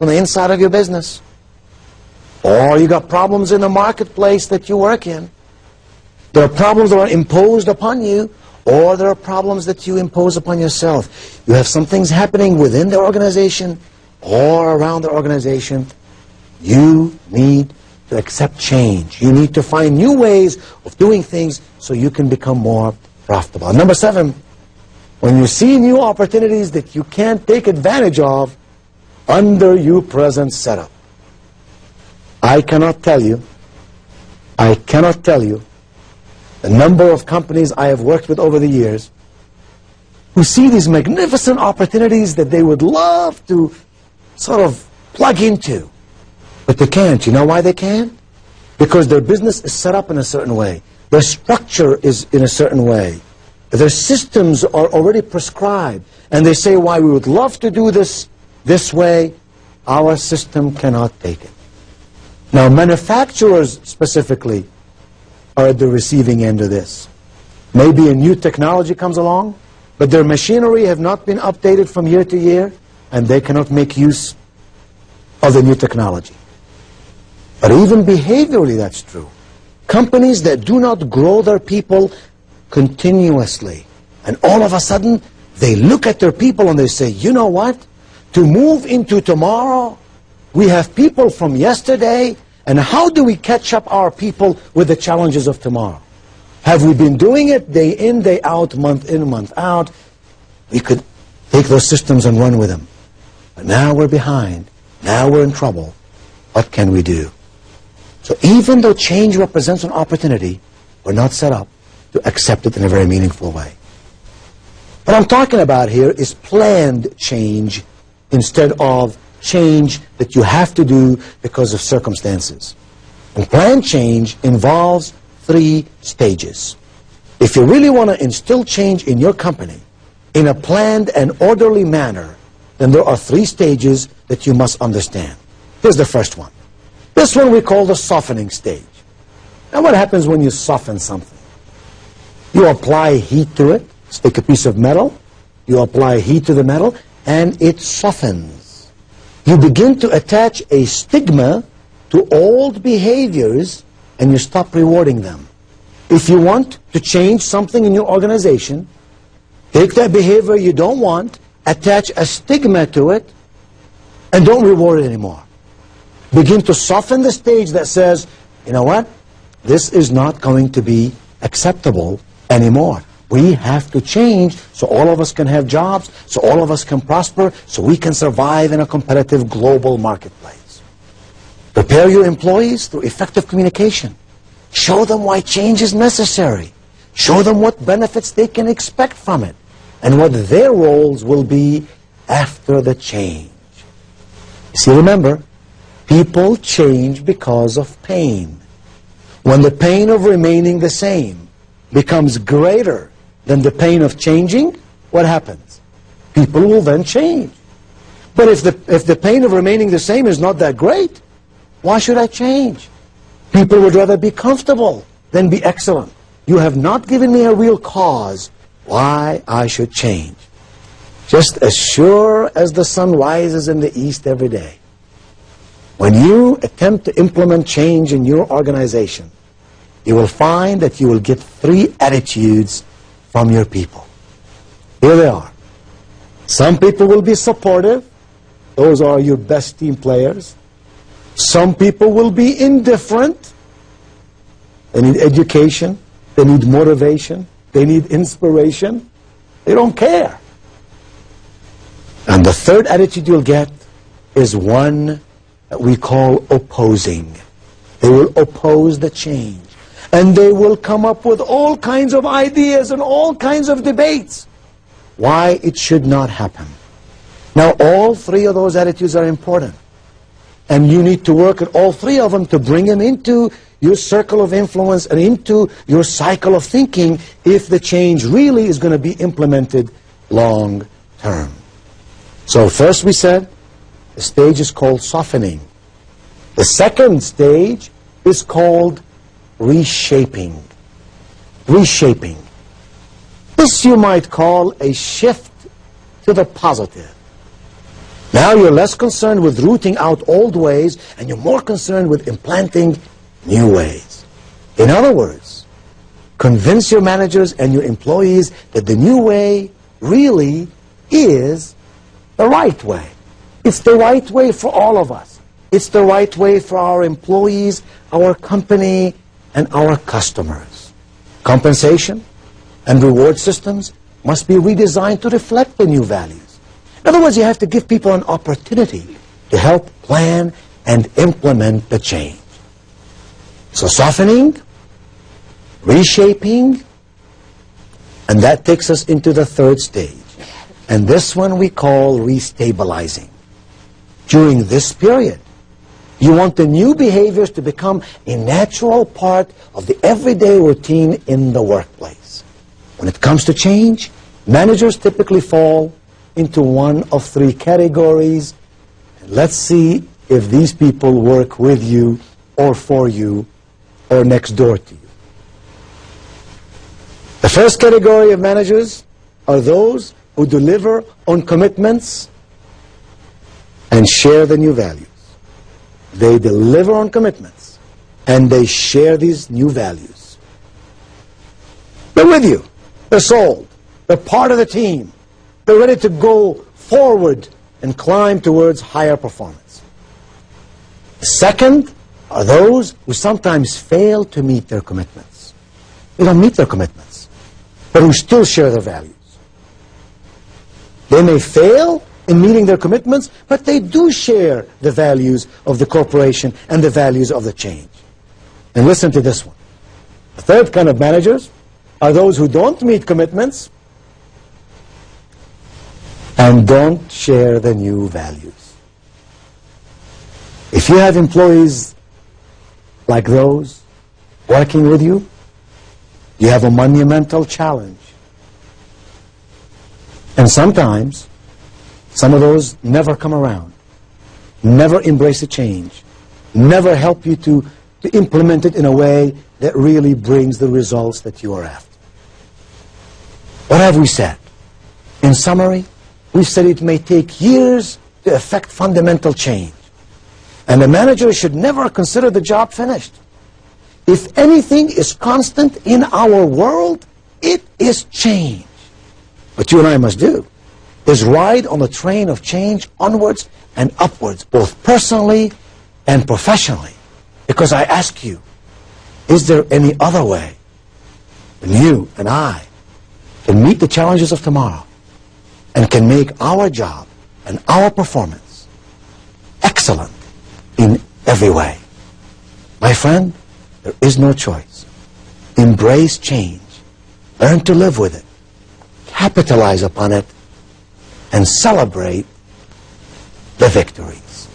from the inside of your business. Or you got problems in the marketplace that you work in. There are problems that are imposed upon you, or there are problems that you impose upon yourself. You have some things happening within the organization or around the organization. You need to accept change. You need to find new ways of doing things so you can become more profitable. And number 7, when you see new opportunities that you can't take advantage of under your present setup. I cannot tell you the number of companies I have worked with over the years who see these magnificent opportunities that they would love to sort of plug into. But they can't. You know why they can't? Because their business is set up in a certain way. Their structure is in a certain way. Their systems are already prescribed. And they say, why we would love to do this way, our system cannot take it. Now, manufacturers specifically are at the receiving end of this. Maybe a new technology comes along, but their machinery have not been updated from year to year, and they cannot make use of the new technology. But even behaviorally, that's true. Companies that do not grow their people continuously, and all of a sudden, they look at their people and they say, you know what? To move into tomorrow, we have people from yesterday, and how do we catch up our people with the challenges of tomorrow? Have we been doing it day in, day out, month in, month out? We could take those systems and run with them. But now we're behind. Now we're in trouble. What can we do? So even though change represents an opportunity, we're not set up to accept it in a very meaningful way. What I'm talking about here is planned change instead of change that you have to do because of circumstances. And planned change involves 3 stages. If you really want to instill change in your company in a planned and orderly manner, then there are 3 stages that you must understand. Here's the first one. This one we call the softening stage. Now what happens when you soften something? You apply heat to it. Let's take a piece of metal. You apply heat to the metal and it softens. You begin to attach a stigma to old behaviors and you stop rewarding them. If you want to change something in your organization, take that behavior you don't want, attach a stigma to it, and don't reward it anymore. Begin to soften the stage that says, you know what? This is not going to be acceptable anymore. We have to change so all of us can have jobs, so all of us can prosper, so we can survive in a competitive global marketplace. Prepare your employees through effective communication. Show them why change is necessary. Show them what benefits they can expect from it and what their roles will be after the change. You see, remember, people change because of pain. When the pain of remaining the same becomes greater than the pain of changing, what happens? People will then change. But if the pain of remaining the same is not that great, why should I change? People would rather be comfortable than be excellent. You have not given me a real cause why I should change. Just as sure as the sun rises in the east every day, when you attempt to implement change in your organization, you will find that you will get 3 attitudes from your people. Here they are. Some people will be supportive. Those are your best team players. Some people will be indifferent. They need education. They need motivation. They need inspiration. They don't care. And the 3rd attitude you'll get is one that we call opposing. They will oppose the change. And they will come up with all kinds of ideas and all kinds of debates why it should not happen. Now, all 3 of those attitudes are important. And you need to work at all 3 of them to bring them into your circle of influence and into your cycle of thinking if the change really is going to be implemented long term. So first we said the stage is called softening. The 2nd stage is called reshaping. Reshaping. This you might call a shift to the positive. Now you're less concerned with rooting out old ways, and you're more concerned with implanting new ways. In other words, convince your managers and your employees that the new way really is the right way. It's the right way for all of us. It's the right way for our employees, our company, and our customers. Compensation and reward systems must be redesigned to reflect the new values. In other words, you have to give people an opportunity to help plan and implement the change. So softening, reshaping, and that takes us into the third stage. And this one we call restabilizing. During this period, you want the new behaviors to become a natural part of the everyday routine in the workplace. When it comes to change, managers typically fall into one of three categories. Let's see if these people work with you or for you or next door to you. The first category of managers are those who deliver on commitments and share the new values. They deliver on commitments and they share these new values. They're with you. They're sold. They're part of the team. They're ready to go forward and climb towards higher performance. The second are those who sometimes fail to meet their commitments. They don't meet their commitments, but who still share their values. They may fail in meeting their commitments, but they do share the values of the corporation and the values of the change. And listen to this one. The third kind of managers are those who don't meet commitments and don't share the new values. If you have employees like those working with you, you have a monumental challenge. And sometimes, some of those never come around, never embrace a change, never help you to implement it in a way that really brings the results that you are after. What have we said? In summary, we've said it may take years to effect fundamental change. And the manager should never consider the job finished. If anything is constant in our world, it is change. What you and I must do is ride on the train of change onwards and upwards, both personally and professionally. Because I ask you, is there any other way when you and I can meet the challenges of tomorrow and can make our job and our performance excellent in every way? My friend, there is no choice. Embrace change. Learn to live with it. Capitalize upon it and celebrate the victories.